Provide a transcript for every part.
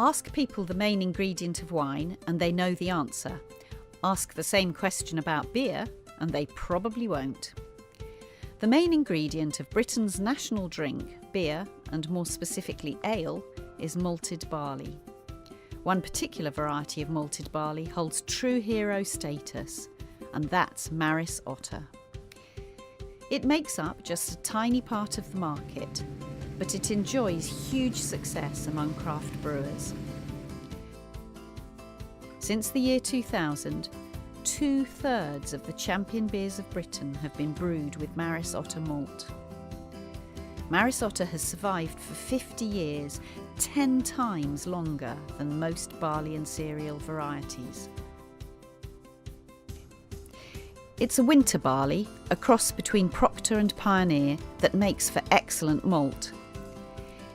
Ask people the main ingredient of wine and they know the answer. Ask the same question about beer and they probably won't. The main ingredient of Britain's national drink, beer, and more specifically ale, is malted barley. One particular variety of malted barley holds true hero status, and that's Maris Otter. It makes up just a tiny part of the market, but it enjoys huge success among craft brewers. Since the year 2000, 2/3 of the champion beers of Britain have been brewed with Maris Otter malt. Maris Otter has survived for 50 years, 10 times longer than most barley and cereal varieties. It's a winter barley, a cross between Proctor and Pioneer, that makes for excellent malt.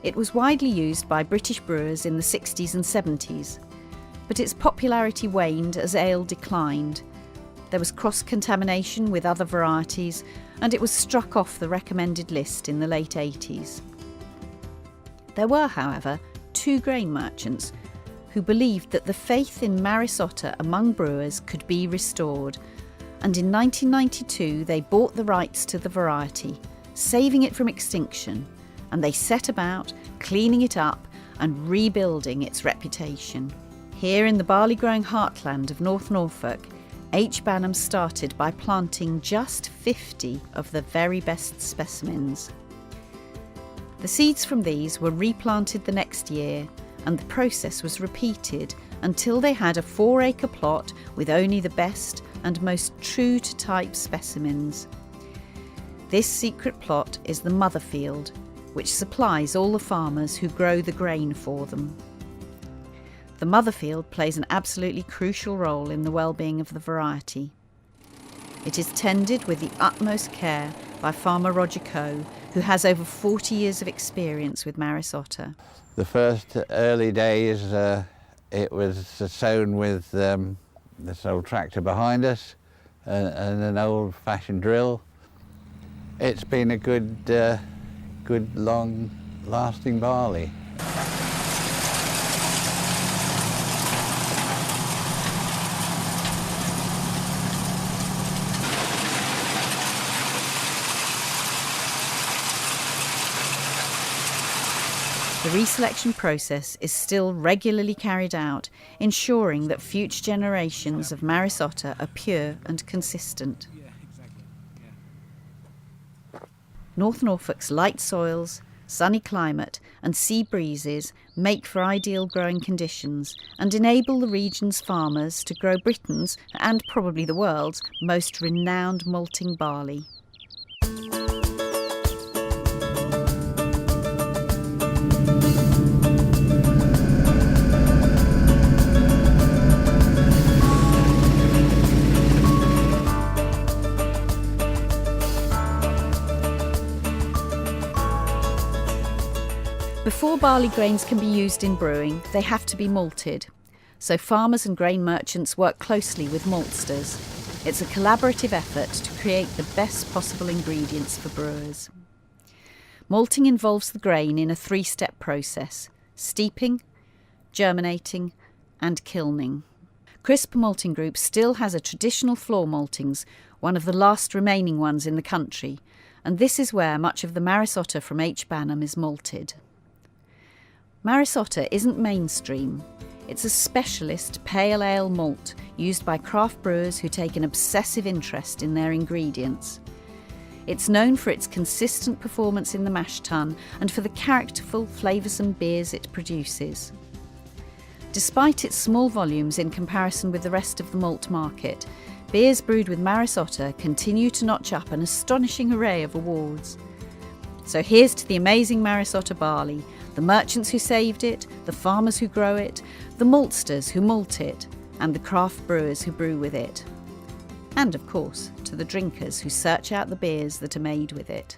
It was widely used by British brewers in the 60s and 70s, but its popularity waned as ale declined. There was cross-contamination with other varieties, and it was struck off the recommended list in the late 80s. There were, however, 2 grain merchants who believed that the faith in Maris Otter among brewers could be restored, and in 1992 they bought the rights to the variety, saving it from extinction, and they set about cleaning it up and rebuilding its reputation. Here in the barley-growing heartland of North Norfolk, H. Banham started by planting just 50 of the very best specimens. The seeds from these were replanted the next year, and the process was repeated until they had a 4-acre plot with only the best and most true to type specimens. This secret plot is the mother field, which supplies all the farmers who grow the grain for them. The mother field plays an absolutely crucial role in the well-being of the variety. It is tended with the utmost care by farmer Roger Coe, who has over 40 years of experience with Maris Otter. The first early days it was sown with this old tractor behind us and an old-fashioned drill. It's been a good long-lasting barley. The reselection process is still regularly carried out, ensuring that future generations of Maris Otter are pure and consistent. North Norfolk's light soils, sunny climate and sea breezes make for ideal growing conditions and enable the region's farmers to grow Britain's, and probably the world's, most renowned malting barley. Before barley grains can be used in brewing, they have to be malted. So farmers and grain merchants work closely with maltsters. It's a collaborative effort to create the best possible ingredients for brewers. Malting involves the grain in a 3-step process: steeping, germinating and kilning. Crisp Malting Group still has a traditional floor maltings, one of the last remaining ones in the country, and this is where much of the Maris Otter from H. Banham is malted. Maris Otter isn't mainstream. It's a specialist pale ale malt used by craft brewers who take an obsessive interest in their ingredients. It's known for its consistent performance in the mash tun and for the characterful, flavoursome beers it produces. Despite its small volumes in comparison with the rest of the malt market, beers brewed with Maris Otter continue to notch up an astonishing array of awards. So here's to the amazing Maris Otter barley, the merchants who saved it, the farmers who grow it, the maltsters who malt it, and the craft brewers who brew with it. And of course, to the drinkers who search out the beers that are made with it.